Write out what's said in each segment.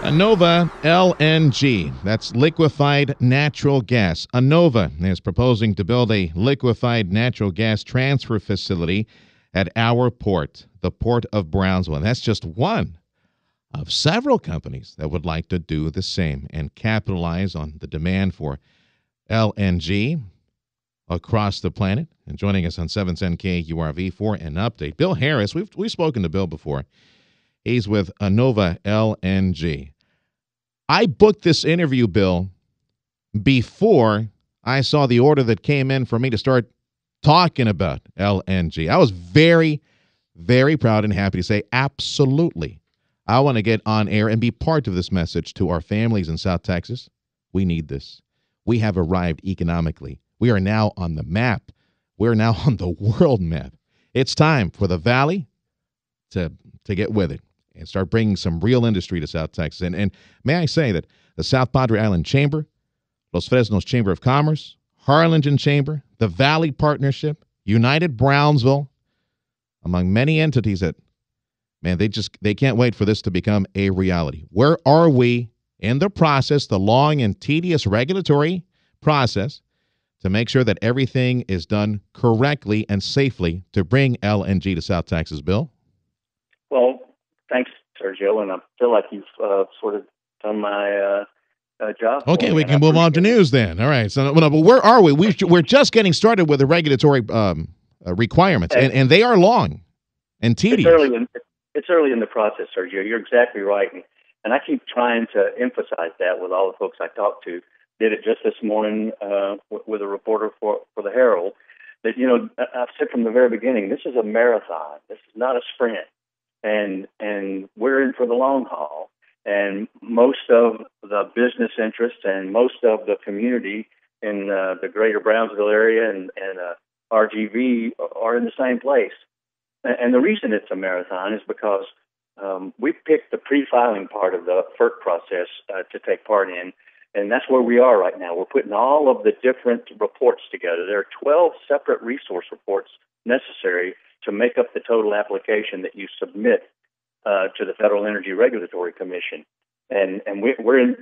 Annova LNG, that's liquefied natural gas. Annova is proposing to build a liquefied natural gas transfer facility at our port, the Port of Brownsville. And that's just one of several companies that would like to do the same and capitalize on the demand for LNG across the planet. And joining us on 710 KURV for an update, Bill Harris. We've spoken to Bill before. He's with Annova LNG. I booked this interview, Bill, before I saw the order that came in for me to start talking about LNG. I was very, very proud and happy to say, absolutely. I want to get on air and be part of this message to our families in South Texas. We need this. We have arrived economically. We are now on the map. We're now on the world map. It's time for the Valley to get with it and start bringing some real industry to South Texas. And may I say that the South Padre Island Chamber, Los Fresnos Chamber of Commerce, Harlingen Chamber, the Valley Partnership, United Brownsville, among many entities that, man, they can't wait for this to become a reality. Where are we in the process, the long and tedious regulatory process, to make sure that everything is done correctly and safely to bring LNG to South Texas, Bill? Well, thanks, Sergio, and I feel like you've sort of done my job. Okay, we can move on to news then. All right, so but where are we? We're just getting started with the regulatory requirements, and they are long and tedious. It's early in the process, Sergio. You're exactly right, and I keep trying to emphasize that with all the folks I talk to. Did it just this morning with a reporter for the Herald. That, you know, I've said from the very beginning, this is a marathon. This is not a sprint. And we're in for the long haul. And most of the business interests and most of the community in the greater Brownsville area and RGV are in the same place. And the reason it's a marathon is because we picked the pre-filing part of the FERC process to take part in. And that's where we are right now. We're putting all of the different reports together. There are 12 separate resource reports necessary to make up the total application that you submit to the Federal Energy Regulatory Commission. And we're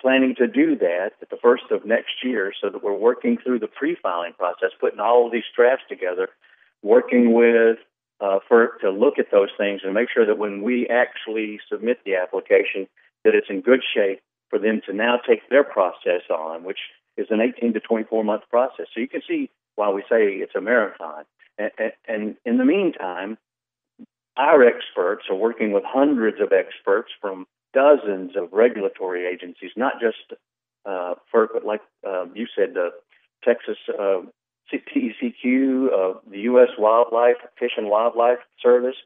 planning to do that at the first of next year, so that we're working through the pre-filing process, putting all of these drafts together, working with FERC to look at those things and make sure that when we actually submit the application, that it's in good shape for them to now take their process on, which is an 18 to 24-month process. So you can see why we say it's a marathon. And in the meantime, our experts are working with hundreds of experts from dozens of regulatory agencies, not just FERC, but like you said, the Texas TCEQ, the U.S. Fish and Wildlife Service,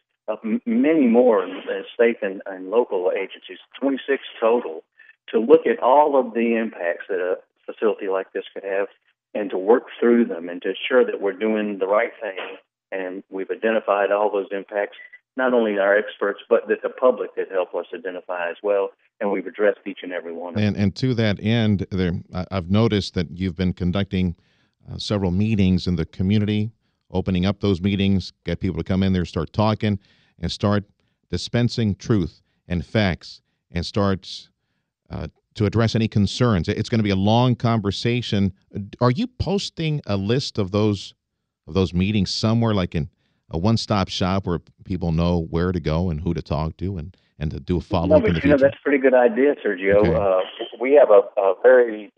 many more state and local agencies, 26 total, to look at all of the impacts that a facility like this could have and to work through them and to ensure that we're doing the right thing. And we've identified all those impacts, not only our experts, but that the public could help us identify as well. And we've addressed each and every one of them. And to that end, I've noticed that you've been conducting several meetings in the community, opening up those meetings, get people to come in there, start talking, and start dispensing truth and facts, and start to address any concerns. It's going to be a long conversation. Are you posting a list of those meetings somewhere, like in a one-stop shop where people know where to go and who to talk to and to do a follow-up in the future? That's a pretty good idea, Sergio. Okay. We have a very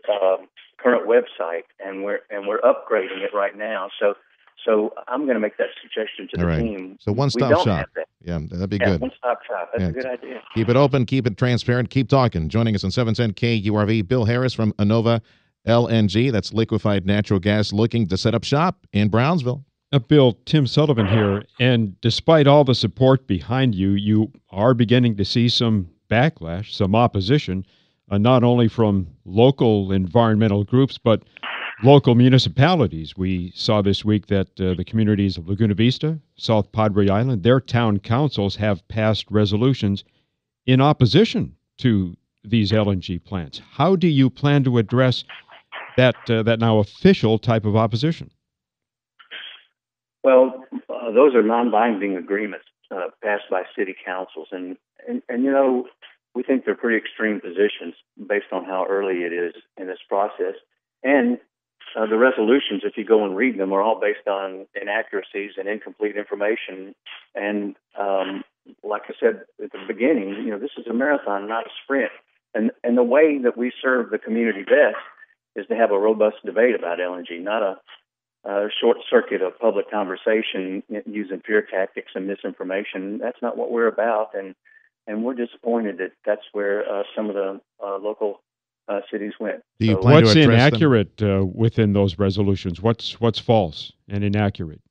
current website, and we're upgrading it right now. So I'm going to make that suggestion to the team. So one-stop shop. Yeah, that'd be good. One-stop shop. That's a good idea. Keep it open, keep it transparent, keep talking. Joining us on 710 KURV, Bill Harris from Annova LNG. That's liquefied natural gas, looking to set up shop in Brownsville. Bill, Tim Sullivan here. And despite all the support behind you, you are beginning to see some backlash, some opposition, not only from local environmental groups, but local municipalities. We saw this week that the communities of Laguna Vista, South Padre Island, their town councils have passed resolutions in opposition to these LNG plants. How do you plan to address that now official type of opposition? Well, those are non-binding agreements passed by city councils, and you know, we think they're pretty extreme positions based on how early it is in this process. And the resolutions, if you go and read them, are all based on inaccuracies and incomplete information. And like I said at the beginning, this is a marathon, not a sprint. And the way that we serve the community best is to have a robust debate about LNG, not a short circuit of public conversation using fear tactics and misinformation. That's not what we're about. And we're disappointed that that's where some of the local cities went. Do you plan What's to address inaccurate within those resolutions? What's false and inaccurate?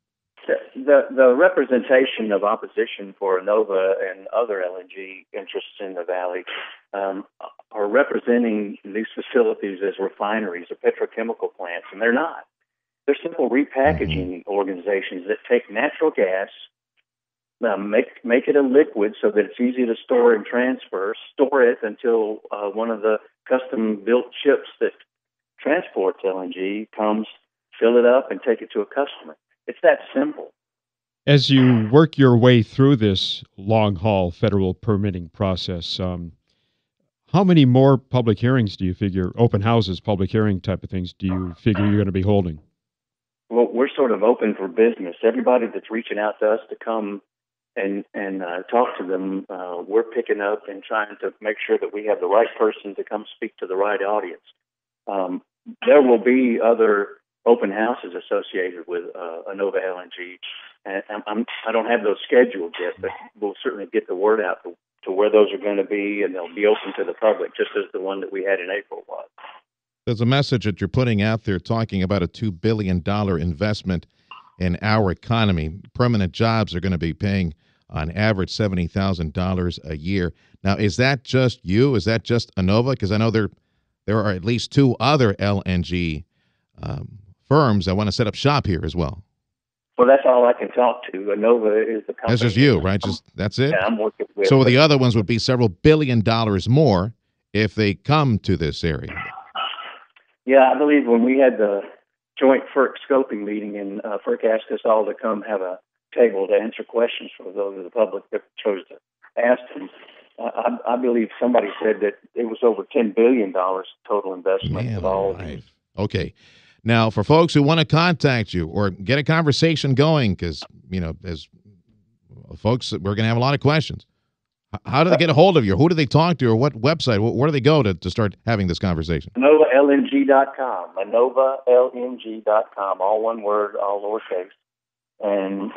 The representation of opposition for Nova and other LNG interests in the valley are representing these facilities as refineries or petrochemical plants, and they're not. They're simple repackaging organizations that take natural gas, make it a liquid so that it's easy to store and transfer, store it until one of the custom-built ships that transports LNG comes, fill it up, and take it to a customer. It's that simple. As you work your way through this long-haul federal permitting process, how many more public hearings do you figure, open houses, public hearing type of things, do you figure you're going to be holding? Well, we're sort of open for business. Everybody that's reaching out to us to come and talk to them, we're picking up and trying to make sure that we have the right person to come speak to the right audience. There will be other open houses associated with Nova LNG. And I don't have those scheduled yet, but we'll certainly get the word out to where those are going to be, and they'll be open to the public, just as the one that we had in April was. There's a message that you're putting out there talking about a $2 billion investment in our economy. Permanent jobs are going to be paying on average $70,000 a year. Now, is that just you? Is that just Annova? Because I know there are at least two other LNG firms that want to set up shop here as well. Well, that's all I can talk to. Annova is the company. That's just you, right? That's it? Yeah, I'm working with. So the other ones would be several $1 billion more if they come to this area. Yeah, I believe when we had the joint FERC scoping meeting, and FERC asked us all to come have a table to answer questions for those of the public that chose to ask them, I believe somebody said that it was over $10 billion total investment of all of these. Okay. Now, for folks who want to contact you or get a conversation going, because, as folks, we're going to have a lot of questions. How do they get a hold of you? Who do they talk to, or what website? Where do they go to start having this conversation? AnovaLNG.com. AnovaLNG.com. All one word, all lowercase. And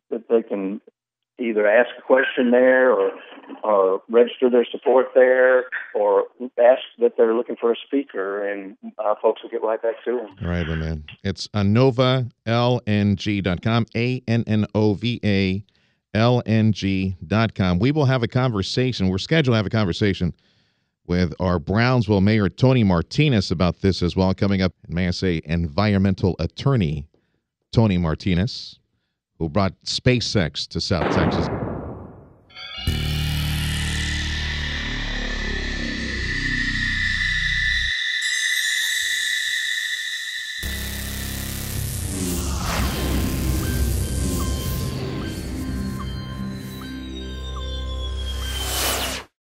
they can either ask a question there or register their support there or ask that they're looking for a speaker, and folks will get right back to them. All right, my man. It's AnovaLNG.com, ANNOVA-LNG.com. We will have a conversation. We're scheduled to have a conversation with our Brownsville Mayor, Tony Martinez, about this as well, coming up. And may I say, environmental attorney Tony Martinez, who brought SpaceX to South Texas.